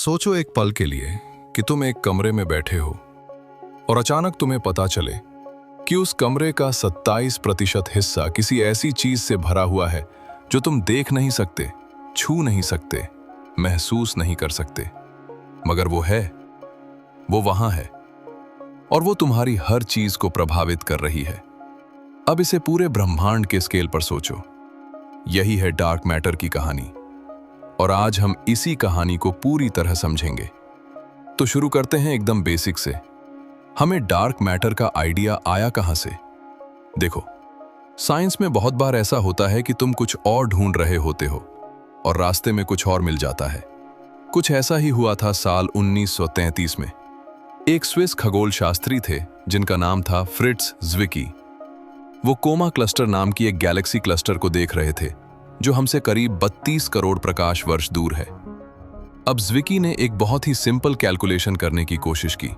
सोचो एक पल के लिए कि तुम एक कमरे में बैठे हो और अचानक तुम्हें पता चले कि उस कमरे का 27% हिस्सा किसी ऐसी चीज से भरा हुआ है जो तुम देख नहीं सकते, छू नहीं सकते, महसूस नहीं कर सकते, मगर वो है, वो वहां है और वो तुम्हारी हर चीज को प्रभावित कर रही है। अब इसे पूरे ब्रह्मांड के स्केल पर सोचो। यही है डार्क मैटर की कहानी और आज हम इसी कहानी को पूरी तरह समझेंगे। तो शुरू करते हैं एकदम बेसिक से। हमें डार्क मैटर का आइडिया आया कहां से? देखो, साइंस में बहुत बार ऐसा होता है कि तुम कुछ और ढूंढ रहे होते हो और रास्ते में कुछ और मिल जाता है। कुछ ऐसा ही हुआ था साल 1933 में। एक स्विस खगोल शास्त्री थे जिनका नाम था फ्रिट्ज ज़्विकी। वो कोमा क्लस्टर नाम की एक गैलेक्सी क्लस्टर को देख रहे थे जो हमसे करीब 32 करोड़ प्रकाश वर्ष दूर है। अब ज़्विकी ने एक बहुत ही सिंपल कैलकुलेशन करने की कोशिश की।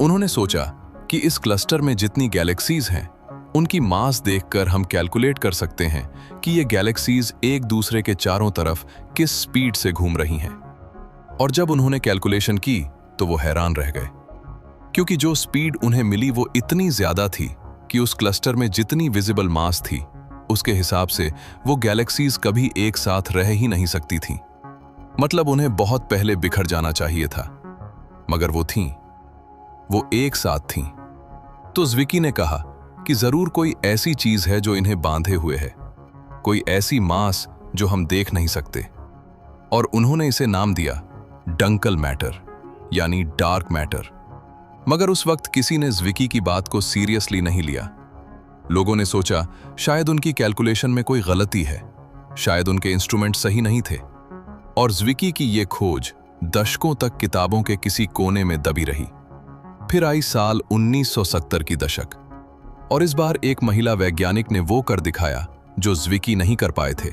उन्होंने सोचा कि इस क्लस्टर में जितनी गैलेक्सीज हैं उनकी मास देखकर हम कैलकुलेट कर सकते हैं कि ये गैलेक्सीज एक दूसरे के चारों तरफ किस स्पीड से घूम रही हैं। और जब उन्होंने कैलकुलेशन की तो वो हैरान रह गए, क्योंकि जो स्पीड उन्हें मिली वो इतनी ज्यादा थी कि उस क्लस्टर में जितनी विजिबल मास थी उसके हिसाब से वो गैलेक्सीज कभी एक साथ रह ही नहीं सकती थीं। मतलब उन्हें बहुत पहले बिखर जाना चाहिए था, मगर वो थीं, वो एक साथ थीं। तो ज़्विकी ने कहा कि जरूर कोई ऐसी चीज है जो इन्हें बांधे हुए है, कोई ऐसी मास जो हम देख नहीं सकते। और उन्होंने इसे नाम दिया डंकल मैटर, यानी डार्क मैटर। मगर उस वक्त किसी ने ज़्विकी की बात को सीरियसली नहीं लिया। लोगों ने सोचा शायद उनकी कैलकुलेशन में कोई गलती है, शायद उनके इंस्ट्रूमेंट सही नहीं थे। और ज़्विकी की ये खोज दशकों तक किताबों के किसी कोने में दबी रही। फिर आई साल 1970 की दशक और इस बार एक महिला वैज्ञानिक ने वो कर दिखाया जो ज़्विकी नहीं कर पाए थे।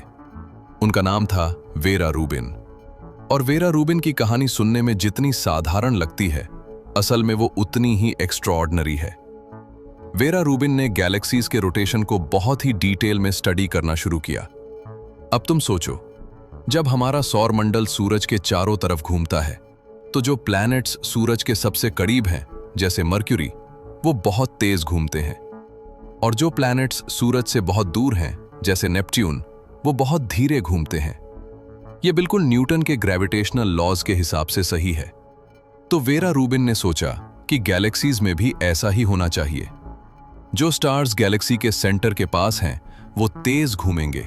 उनका नाम था वेरा रूबिन। और वेरा रूबिन की कहानी सुनने में जितनी साधारण लगती है, असल में वो उतनी ही एक्स्ट्राऑर्डिनरी है। वेरा रूबिन ने गैलेक्सीज के रोटेशन को बहुत ही डिटेल में स्टडी करना शुरू किया। अब तुम सोचो, जब हमारा सौरमंडल सूरज के चारों तरफ घूमता है तो जो प्लैनेट्स सूरज के सबसे करीब हैं, जैसे मर्क्यूरी, वो बहुत तेज घूमते हैं, और जो प्लैनेट्स सूरज से बहुत दूर हैं, जैसे नेपट्यून, वो बहुत धीरे घूमते हैं। ये बिल्कुल न्यूटन के ग्रेविटेशनल लॉज के हिसाब से सही है। तो वेरा रूबिन ने सोचा कि गैलेक्सीज में भी ऐसा ही होना चाहिए। जो स्टार्स गैलेक्सी के सेंटर के पास हैं वो तेज घूमेंगे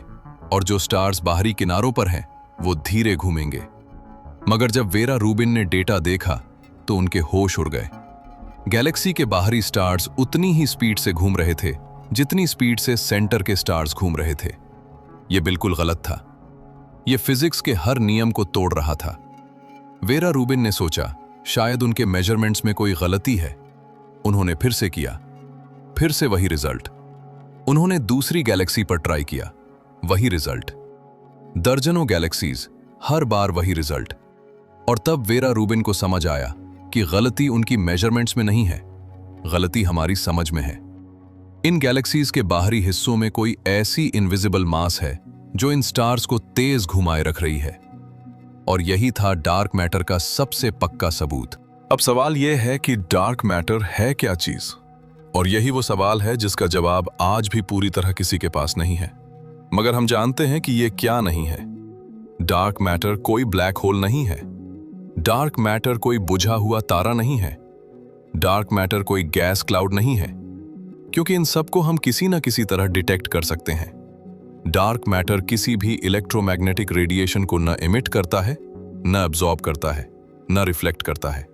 और जो स्टार्स बाहरी किनारों पर हैं वो धीरे घूमेंगे। मगर जब वेरा रूबिन ने डेटा देखा तो उनके होश उड़ गए। गैलेक्सी के बाहरी स्टार्स उतनी ही स्पीड से घूम रहे थे जितनी स्पीड से सेंटर के स्टार्स घूम रहे थे। यह बिल्कुल गलत था। यह फिजिक्स के हर नियम को तोड़ रहा था। वेरा रूबिन ने सोचा शायद उनके मेजरमेंट्स में कोई गलती है। उन्होंने फिर से किया, फिर से वही रिजल्ट। उन्होंने दूसरी गैलेक्सी पर ट्राई किया, वही रिजल्ट। दर्जनों गैलेक्सीज, हर बार वही रिजल्ट। और तब वेरा रूबिन को समझ आया कि गलती उनकी मेजरमेंट्स में नहीं है, गलती हमारी समझ में है। इन गैलेक्सीज के बाहरी हिस्सों में कोई ऐसी इनविजिबल मास है जो इन स्टार्स को तेज घुमाए रख रही है। और यही था डार्क मैटर का सबसे पक्का सबूत। अब सवाल यह है कि डार्क मैटर है क्या चीज? और यही वो सवाल है जिसका जवाब आज भी पूरी तरह किसी के पास नहीं है। मगर हम जानते हैं कि ये क्या नहीं है। डार्क मैटर कोई ब्लैक होल नहीं है। डार्क मैटर कोई बुझा हुआ तारा नहीं है। डार्क मैटर कोई गैस क्लाउड नहीं है, क्योंकि इन सबको हम किसी न किसी तरह डिटेक्ट कर सकते हैं। डार्क मैटर किसी भी इलेक्ट्रोमैग्नेटिक रेडिएशन को न इमिट करता है, न एब्जॉर्ब करता है, न रिफ्लेक्ट करता है।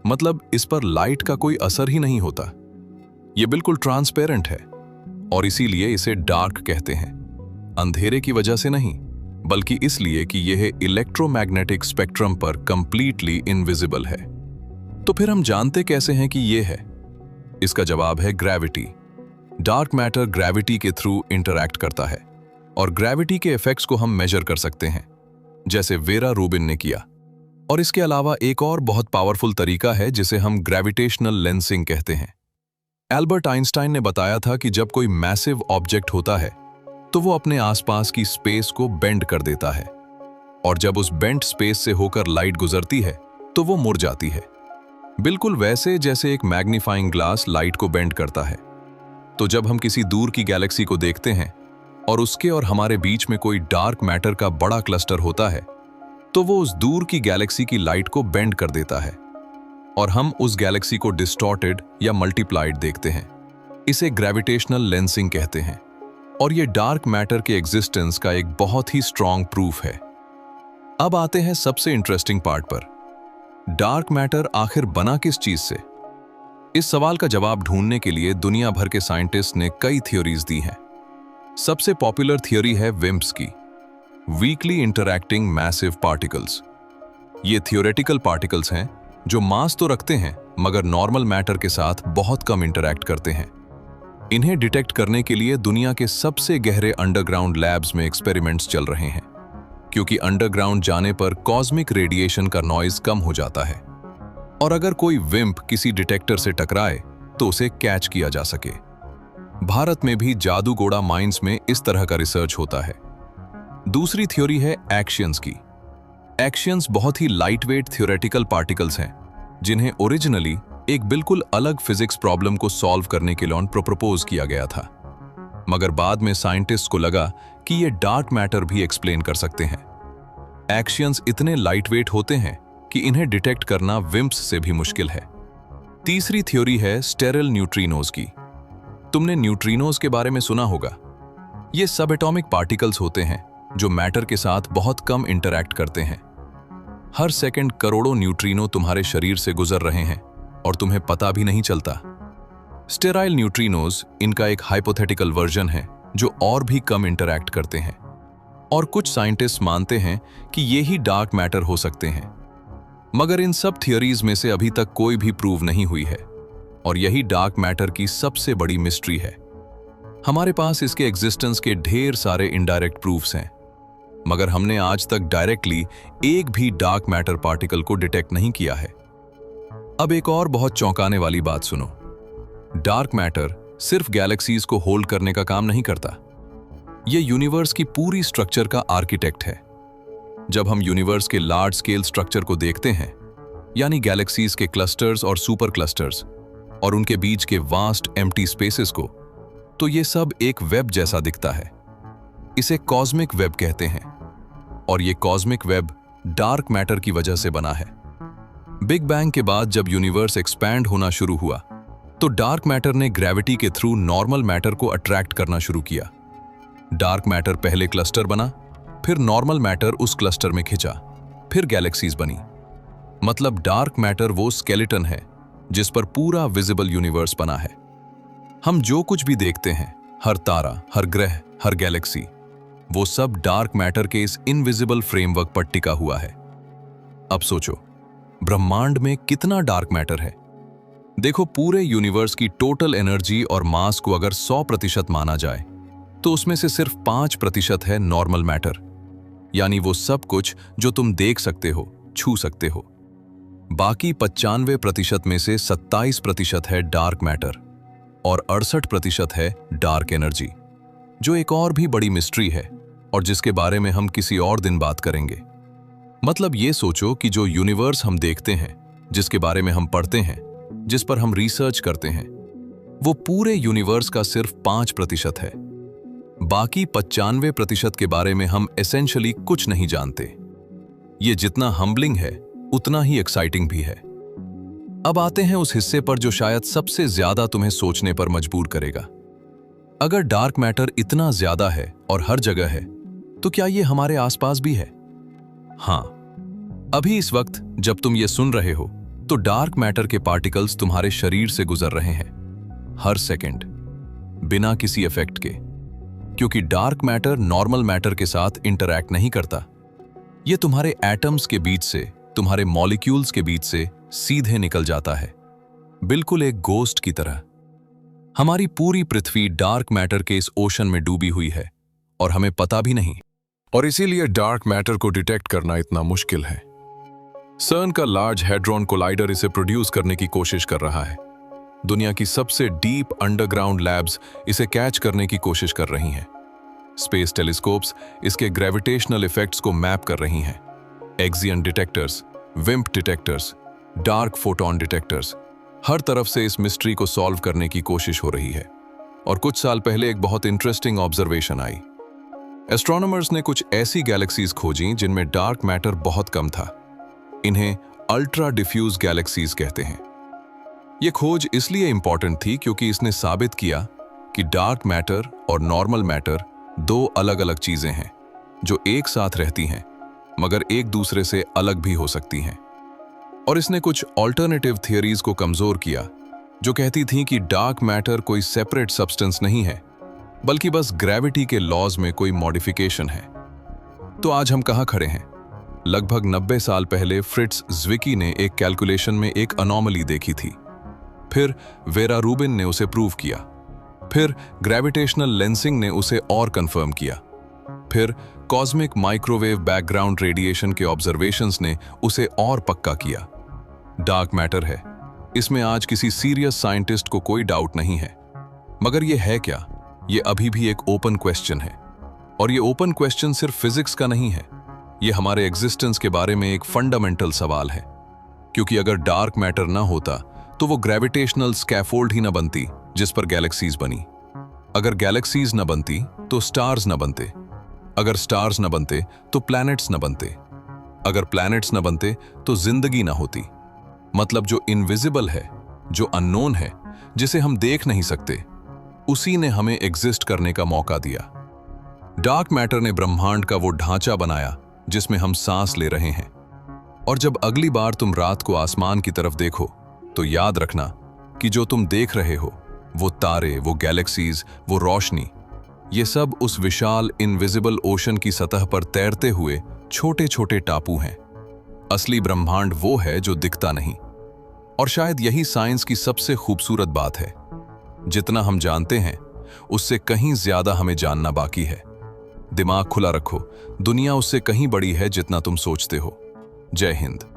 मतलब इस पर लाइट का कोई असर ही नहीं होता। यह बिल्कुल ट्रांसपेरेंट है और इसीलिए इसे डार्क कहते हैं। अंधेरे की वजह से नहीं, बल्कि इसलिए कि यह इलेक्ट्रोमैग्नेटिक स्पेक्ट्रम पर कंप्लीटली इनविजिबल है। तो फिर हम जानते कैसे हैं कि यह है? इसका जवाब है ग्रेविटी। डार्क मैटर ग्रेविटी के थ्रू इंटरैक्ट करता है और ग्रेविटी के इफेक्ट्स को हम मेजर कर सकते हैं, जैसे वेरा रूबिन ने किया। और इसके अलावा एक और बहुत पावरफुल तरीका है जिसे हम ग्रेविटेशनल लेंसिंग कहते हैं। एल्बर्ट आइंस्टाइन ने बताया था कि जब कोई मैसिव ऑब्जेक्ट होता है तो वो अपने आसपास की स्पेस को बेंड कर देता है। और जब उस बेंट स्पेस से होकर लाइट गुजरती है तो वो मुड़ जाती है, बिल्कुल वैसे जैसे एक मैग्नीफाइंग ग्लास लाइट को बेंड करता है। तो जब हम किसी दूर की गैलेक्सी को देखते हैं और उसके और हमारे बीच में कोई डार्क मैटर का बड़ा क्लस्टर होता है, तो वो उस दूर की गैलेक्सी की लाइट को बेंड कर देता है और हम उस गैलेक्सी को डिस्टॉर्टेड या मल्टीप्लाइड देखते हैं। इसे ग्रेविटेशनल लेंसिंग कहते हैं और ये डार्क मैटर के एग्जिस्टेंस का एक बहुत ही स्ट्रॉन्ग प्रूफ है। अब आते हैं सबसे इंटरेस्टिंग पार्ट पर। डार्क मैटर आखिर बना किस चीज से? इस सवाल का जवाब ढूंढने के लिए दुनिया भर के साइंटिस्ट ने कई थ्योरीज दी हैं। सबसे पॉपुलर थ्योरी है विम्प्स की, वीकली इंटरैक्टिंग मैसिव पार्टिकल्स। ये थियोरेटिकल पार्टिकल्स हैं जो मास तो रखते हैं मगर नॉर्मल मैटर के साथ बहुत कम इंटरैक्ट करते हैं। इन्हें डिटेक्ट करने के लिए दुनिया के सबसे गहरे अंडरग्राउंड लैब्स में एक्सपेरिमेंट्स चल रहे हैं, क्योंकि अंडरग्राउंड जाने पर कॉस्मिक रेडिएशन का नॉइज कम हो जाता है और अगर कोई विम्प किसी डिटेक्टर से टकराए तो उसे कैच किया जा सके। भारत में भी जादूगोड़ा माइंस में इस तरह का रिसर्च होता है। दूसरी थ्योरी है एक्शियंस की। एक्शियंस बहुत ही लाइटवेट थ्योरेटिकल पार्टिकल्स हैं जिन्हें ओरिजिनली एक बिल्कुल अलग फिजिक्स प्रॉब्लम को सॉल्व करने के लिए प्रपोज किया गया था, मगर बाद में साइंटिस्ट को लगा कि ये डार्क मैटर भी एक्सप्लेन कर सकते हैं। एक्शियंस इतने लाइटवेट होते हैं कि इन्हें डिटेक्ट करना विम्प्स से भी मुश्किल है। तीसरी थ्योरी है स्टेरिल न्यूट्रिनोज की। तुमने न्यूट्रिनोज के बारे में सुना होगा। ये सब एटॉमिक पार्टिकल्स होते हैं जो मैटर के साथ बहुत कम इंटरैक्ट करते हैं। हर सेकंड करोड़ों न्यूट्रिनो तुम्हारे शरीर से गुजर रहे हैं और तुम्हें पता भी नहीं चलता। स्टेराइल न्यूट्रिनोज इनका एक हाइपोथेटिकल वर्जन है जो और भी कम इंटरैक्ट करते हैं और कुछ साइंटिस्ट मानते हैं कि ये ही डार्क मैटर हो सकते हैं। मगर इन सब थियरीज में से अभी तक कोई भी प्रूव नहीं हुई है और यही डार्क मैटर की सबसे बड़ी मिस्ट्री है। हमारे पास इसके एग्जिस्टेंस के ढेर सारे इनडायरेक्ट प्रूफ्स हैं, मगर हमने आज तक डायरेक्टली एक भी डार्क मैटर पार्टिकल को डिटेक्ट नहीं किया है। अब एक और बहुत चौंकाने वाली बात सुनो। डार्क मैटर सिर्फ गैलेक्सीज को होल्ड करने का काम नहीं करता, ये यूनिवर्स की पूरी स्ट्रक्चर का आर्किटेक्ट है। जब हम यूनिवर्स के लार्ज स्केल स्ट्रक्चर को देखते हैं, यानी गैलेक्सीज के क्लस्टर्स और सुपर क्लस्टर्स और उनके बीच के वास्ट एम्प्टी स्पेसेस को, तो ये सब एक वेब जैसा दिखता है। इसे कॉस्मिक वेब कहते हैं और ये कॉस्मिक वेब डार्क मैटर की वजह से बना है। बिग बैंग के बाद जब यूनिवर्स एक्सपैंड होना शुरू हुआ तो डार्क मैटर ने ग्रेविटी के थ्रू नॉर्मल मैटर को अट्रैक्ट करना शुरू किया। डार्क मैटर पहले क्लस्टर बना, फिर नॉर्मल मैटर उस क्लस्टर में खिंचा, फिर गैलेक्सीज बनी। मतलब डार्क मैटर वो स्केलेटन है जिस पर पूरा विजिबल यूनिवर्स बना है। हम जो कुछ भी देखते हैं, हर तारा, हर ग्रह, हर गैलेक्सी, वो सब डार्क मैटर के इस इनविजिबल फ्रेमवर्क पर टिका हुआ है। अब सोचो, ब्रह्मांड में कितना डार्क मैटर है। देखो, पूरे यूनिवर्स की टोटल एनर्जी और मास को अगर 100% माना जाए तो उसमें से सिर्फ 5% है नॉर्मल मैटर, यानी वो सब कुछ जो तुम देख सकते हो, छू सकते हो। बाकी 95% में से 27% है डार्क मैटर और 68% है डार्क एनर्जी, जो एक और भी बड़ी मिस्ट्री है और जिसके बारे में हम किसी और दिन बात करेंगे। मतलब ये सोचो कि जो यूनिवर्स हम देखते हैं, जिसके बारे में हम पढ़ते हैं, जिस पर हम रिसर्च करते हैं, वो पूरे यूनिवर्स का सिर्फ 5% है। बाकी 95% के बारे में हम एसेंशियली कुछ नहीं जानते। ये जितना हम्बलिंग है उतना ही एक्साइटिंग भी है। अब आते हैं उस हिस्से पर जो शायद सबसे ज्यादा तुम्हें सोचने पर मजबूर करेगा। अगर डार्क मैटर इतना ज्यादा है और हर जगह है, तो क्या ये हमारे आसपास भी है? हाँ, अभी इस वक्त जब तुम ये सुन रहे हो तो डार्क मैटर के पार्टिकल्स तुम्हारे शरीर से गुजर रहे हैं, हर सेकंड, बिना किसी इफेक्ट के। क्योंकि डार्क मैटर नॉर्मल मैटर के साथ इंटरैक्ट नहीं करता। ये तुम्हारे एटम्स के बीच से, तुम्हारे मॉलिक्यूल्स के बीच से सीधे निकल जाता है, बिल्कुल एक गोस्ट की तरह। हमारी पूरी पृथ्वी डार्क मैटर के इस ओशन में डूबी हुई है और हमें पता भी नहीं। और इसीलिए डार्क मैटर को डिटेक्ट करना इतना मुश्किल है। सर्न का लार्ज हैड्रॉन कोलाइडर इसे प्रोड्यूस करने की कोशिश कर रहा है। दुनिया की सबसे डीप अंडरग्राउंड लैब्स इसे कैच करने की कोशिश कर रही हैं। स्पेस टेलीस्कोप्स इसके ग्रेविटेशनल इफेक्ट्स को मैप कर रही हैं। एक्सियन डिटेक्टर्स, विम्प डिटेक्टर्स, डार्क फोटोन डिटेक्टर्स, हर तरफ से इस मिस्ट्री को सॉल्व करने की कोशिश हो रही है। और कुछ साल पहले एक बहुत इंटरेस्टिंग ऑब्जर्वेशन आई। एस्ट्रोनॉमर्स ने कुछ ऐसी गैलेक्सीज खोजी जिनमें डार्क मैटर बहुत कम था। इन्हें अल्ट्रा डिफ्यूज गैलेक्सीज कहते हैं। यह खोज इसलिए इंपॉर्टेंट थी क्योंकि इसने साबित किया कि डार्क मैटर और नॉर्मल मैटर दो अलग अलग चीजें हैं जो एक साथ रहती हैं मगर एक दूसरे से अलग भी हो सकती हैं। और इसने कुछ ऑल्टरनेटिव थियरीज को कमजोर किया जो कहती थीं कि डार्क मैटर कोई सेपरेट सब्सटेंस नहीं है बल्कि बस ग्रेविटी के लॉज में कोई मॉडिफिकेशन है। तो आज हम कहां खड़े हैं? लगभग 90 साल पहले फ्रिट्ज ज़्विकी ने एक कैलकुलेशन में एक अनोमली देखी थी। फिर वेरा रूबिन ने उसे प्रूव किया। फिर ग्रेविटेशनल लेंसिंग ने उसे और कंफर्म किया। फिर कॉस्मिक माइक्रोवेव बैकग्राउंड रेडिएशन के ऑब्जर्वेशंस ने उसे और पक्का किया। डार्क मैटर है, इसमें आज किसी सीरियस साइंटिस्ट को कोई डाउट नहीं है। मगर यह है क्या? ये अभी भी एक ओपन क्वेश्चन है। और ये ओपन क्वेश्चन सिर्फ फिजिक्स का नहीं है, ये हमारे एग्जिस्टेंस के बारे में एक फंडामेंटल सवाल है। क्योंकि अगर डार्क मैटर ना होता तो वो ग्रेविटेशनल स्कैफोल्ड ही ना बनती जिस पर गैलेक्सीज बनी। अगर गैलेक्सीज न बनती तो स्टार्स न बनते। अगर स्टार्स न बनते तो प्लैनेट्स न बनते। अगर प्लैनेट्स न बनते तो जिंदगी ना होती। मतलब जो इनविजिबल है, जो अननोन है, जिसे हम देख नहीं सकते, उसी ने हमें एग्जिस्ट करने का मौका दिया। डार्क मैटर ने ब्रह्मांड का वो ढांचा बनाया जिसमें हम सांस ले रहे हैं। और जब अगली बार तुम रात को आसमान की तरफ देखो तो याद रखना कि जो तुम देख रहे हो, वो तारे, वो गैलेक्सीज, वो रोशनी, ये सब उस विशाल इनविजिबल ओशन की सतह पर तैरते हुए छोटे छोटे टापू हैं। असली ब्रह्मांड वो है जो दिखता नहीं। और शायद यही साइंस की सबसे खूबसूरत बात है। जितना हम जानते हैं उससे कहीं ज्यादा हमें जानना बाकी है। दिमाग खुला रखो, दुनिया उससे कहीं बड़ी है जितना तुम सोचते हो। जय हिंद।